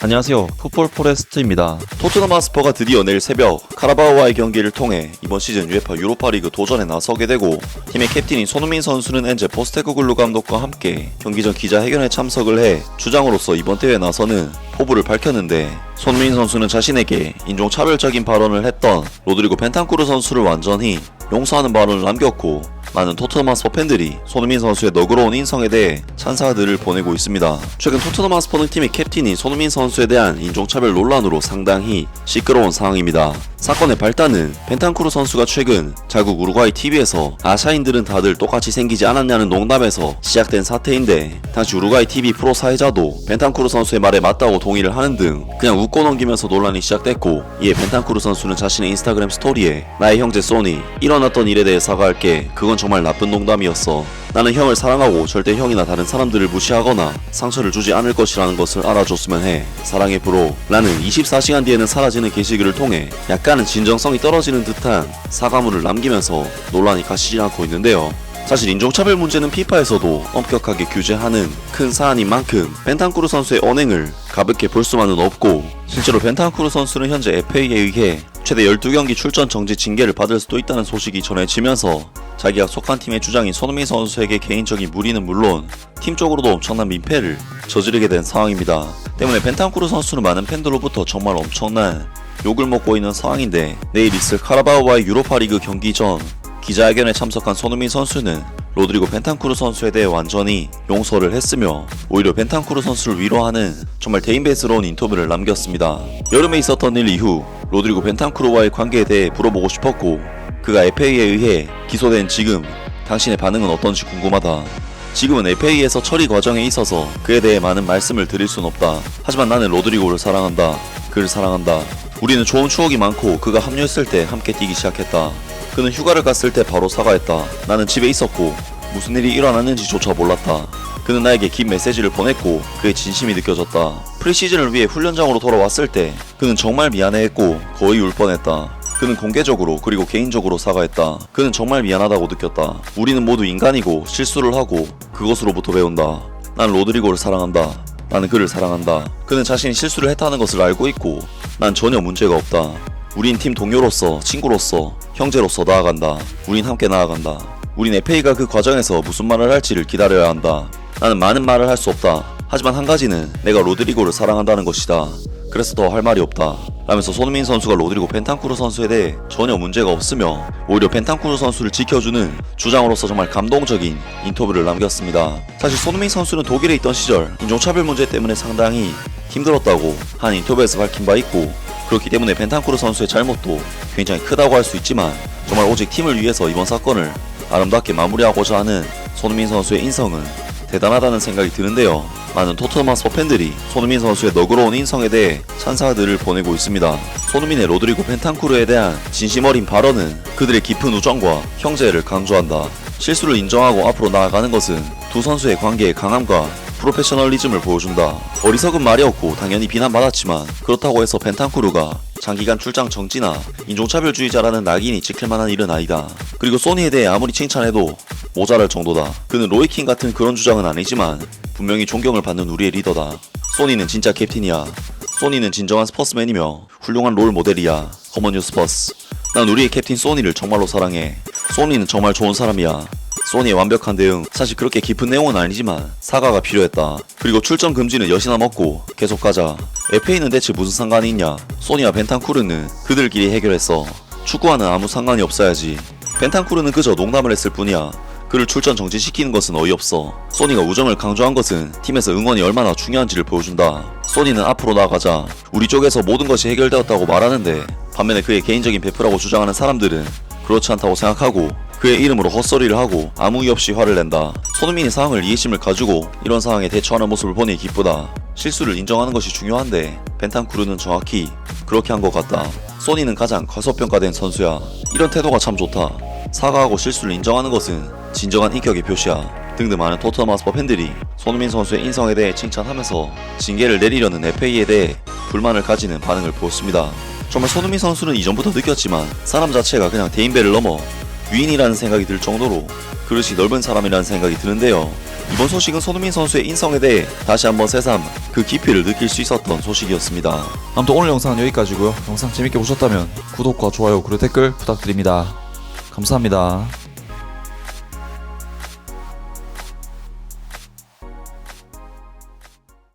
안녕하세요. 풋볼 포레스트입니다. 토트넘 하스퍼가 드디어 내일 새벽 카라바오와의 경기를 통해 이번 시즌 UEFA 유로파리그 도전에 나서게 되고, 팀의 캡틴인 손흥민 선수는 엔제 포스테코글루 감독과 함께 경기 전 기자회견에 참석을 해 주장으로서 이번 대회에 나서는 포부를 밝혔는데, 손흥민 선수는 자신에게 인종차별적인 발언을 했던 로드리고 벤탄쿠르 선수를 완전히 용서하는 발언을 남겼고, 많은 토트넘 하스퍼 팬들이 손흥민 선수의 너그러운 인성에 대해 찬사들을 보내고 있습니다. 최근 토트넘 하스퍼는 팀의 캡틴이 손흥민 선수에 대한 인종차별 논란으로 상당히 시끄러운 상황입니다. 사건의 발단은 벤탄쿠르 선수가 최근 자국 우루과이 TV에서 아시아인들은 다들 똑같이 생기지 않았냐는 농담에서 시작된 사태인데, 당시 우루과이 TV 프로 사회자도 벤탄쿠르 선수의 말에 맞다고 동의를 하는 등 그냥 웃고 넘기면서 논란이 시작됐고, 이에 벤탄쿠르 선수는 자신의 인스타그램 스토리에 나의 형제 소니, 일어났던 일에 대해 사과할게. 그건 정말 나쁜 농담이었어. 나는 형을 사랑하고 절대 형이나 다른 사람들을 무시하거나 상처를 주지 않을 것이라는 것을 알아줬으면 해. 사랑해 브로. 라는 24시간 뒤에는 사라지는 게시글을 통해 약간은 진정성이 떨어지는 듯한 사과문을 남기면서 논란이 가시지 않고 있는데요. 사실 인종차별 문제는 피파에서도 엄격하게 규제하는 큰 사안인 만큼 벤탄쿠르 선수의 언행을 가볍게 볼 수만은 없고, 실제로 벤탄쿠르 선수는 현재 FA에 의해 최대 12경기 출전 정지 징계를 받을 수도 있다는 소식이 전해지면서 자기가 속한 팀의 주장인 손흥민 선수에게 개인적인 무리는 물론 팀 쪽으로도 엄청난 민폐를 저지르게 된 상황입니다. 때문에 벤탄쿠르 선수는 많은 팬들로부터 정말 엄청난 욕을 먹고 있는 상황인데, 내일 있을 카라바오와의 유로파리그 경기 전 기자회견에 참석한 손흥민 선수는 로드리고 벤탄쿠르 선수에 대해 완전히 용서를 했으며, 오히려 벤탄쿠르 선수를 위로하는 정말 대인배스러운 인터뷰를 남겼습니다. 여름에 있었던 일 이후 로드리고 벤탄쿠르와의 관계에 대해 물어보고 싶었고, 그가 FA에 의해 기소된 지금 당신의 반응은 어떤지 궁금하다. 지금은 FA에서 처리 과정에 있어서 그에 대해 많은 말씀을 드릴 순 없다. 하지만 나는 로드리고를 사랑한다. 그를 사랑한다. 우리는 좋은 추억이 많고 그가 합류했을 때 함께 뛰기 시작했다. 그는 휴가를 갔을 때 바로 사과했다. 나는 집에 있었고 무슨 일이 일어났는지조차 몰랐다. 그는 나에게 긴 메시지를 보냈고 그의 진심이 느껴졌다. 프리시즌을 위해 훈련장으로 돌아왔을 때 그는 정말 미안해했고 거의 울 뻔했다. 그는 공개적으로 그리고 개인적으로 사과했다. 그는 정말 미안하다고 느꼈다. 우리는 모두 인간이고 실수를 하고 그것으로부터 배운다. 난 로드리고를 사랑한다. 나는 그를 사랑한다. 그는 자신이 실수를 했다는 것을 알고 있고 난 전혀 문제가 없다. 우린 팀 동료로서, 친구로서, 형제로서 나아간다. 우린 함께 나아간다. 우린 FA가 그 과정에서 무슨 말을 할지를 기다려야 한다. 나는 많은 말을 할 수 없다. 하지만 한 가지는 내가 로드리고를 사랑한다는 것이다. 그래서 더 할 말이 없다. 라면서 손흥민 선수가 로드리고 벤탄쿠르 선수에 대해 전혀 문제가 없으며 오히려 벤탄쿠르 선수를 지켜주는 주장으로서 정말 감동적인 인터뷰를 남겼습니다. 사실 손흥민 선수는 독일에 있던 시절 인종차별 문제 때문에 상당히 힘들었다고 한 인터뷰에서 밝힌 바 있고, 그렇기 때문에 벤탄쿠르 선수의 잘못도 굉장히 크다고 할 수 있지만, 정말 오직 팀을 위해서 이번 사건을 아름답게 마무리하고자 하는 손흥민 선수의 인성은 대단하다는 생각이 드는데요. 많은 토트넘 하스퍼 팬들이 손흥민 선수의 너그러운 인성에 대해 찬사들을 보내고 있습니다. 손흥민의 로드리고 벤탄쿠르에 대한 진심 어린 발언은 그들의 깊은 우정과 형제를 강조한다. 실수를 인정하고 앞으로 나아가는 것은 두 선수의 관계의 강함과 프로페셔널리즘을 보여준다. 어리석은 말이었고 당연히 비난받았지만, 그렇다고 해서 벤탄쿠르가 장기간 출장 정지나 인종차별주의자라는 낙인이 찍힐 만한 일은 아니다. 그리고 소니에 대해 아무리 칭찬해도 모자랄 정도다. 그는 로이킹 같은 그런 주장은 아니지만 분명히 존경을 받는 우리의 리더다. 소니는 진짜 캡틴이야. 소니는 진정한 스퍼스맨이며 훌륭한 롤 모델이야. 커먼유 스퍼스. 난 우리의 캡틴 소니를 정말로 사랑해. 소니는 정말 좋은 사람이야. 소니의 완벽한 대응, 사실 그렇게 깊은 내용은 아니지만 사과가 필요했다. 그리고 출전 금지는 여시나 먹고 계속 가자. FA는 대체 무슨 상관이 있냐. 소니와 벤탄쿠르는 그들끼리 해결했어. 축구와는 아무 상관이 없어야지. 벤탄쿠르는 그저 농담을 했을 뿐이야. 그를 출전 정지시키는 것은 어이없어. 소니가 우정을 강조한 것은 팀에서 응원이 얼마나 중요한지를 보여준다. 소니는 앞으로 나아가자. 우리 쪽에서 모든 것이 해결되었다고 말하는데, 반면에 그의 개인적인 베프라고 주장하는 사람들은 그렇지 않다고 생각하고 그의 이름으로 헛소리를 하고 아무 이유 없이 화를 낸다. 손흥민이 상황을 이해심을 가지고 이런 상황에 대처하는 모습을 보니 기쁘다. 실수를 인정하는 것이 중요한데 벤탄쿠르는 정확히 그렇게 한 것 같다. 소니는 가장 과소평가된 선수야. 이런 태도가 참 좋다. 사과하고 실수를 인정하는 것은 진정한 인격의 표시야. 등등 많은 토트넘 하스퍼 팬들이 손흥민 선수의 인성에 대해 칭찬하면서 징계를 내리려는 FA에 대해 불만을 가지는 반응을 보였습니다. 정말 손흥민 선수는 이전부터 느꼈지만 사람 자체가 그냥 대인배를 넘어 유인이라는 생각이 들 정도로 그릇이 넓은 사람이라는 생각이 드는데요. 이번 소식은 손흥민 선수의 인성에 대해 다시 한번 새삼 그 깊이를 느낄 수 있었던 소식이었습니다. 아무튼 오늘 영상은 여기까지고요. 영상 재밌게 보셨다면 구독과 좋아요 그리고 댓글 부탁드립니다. 감사합니다.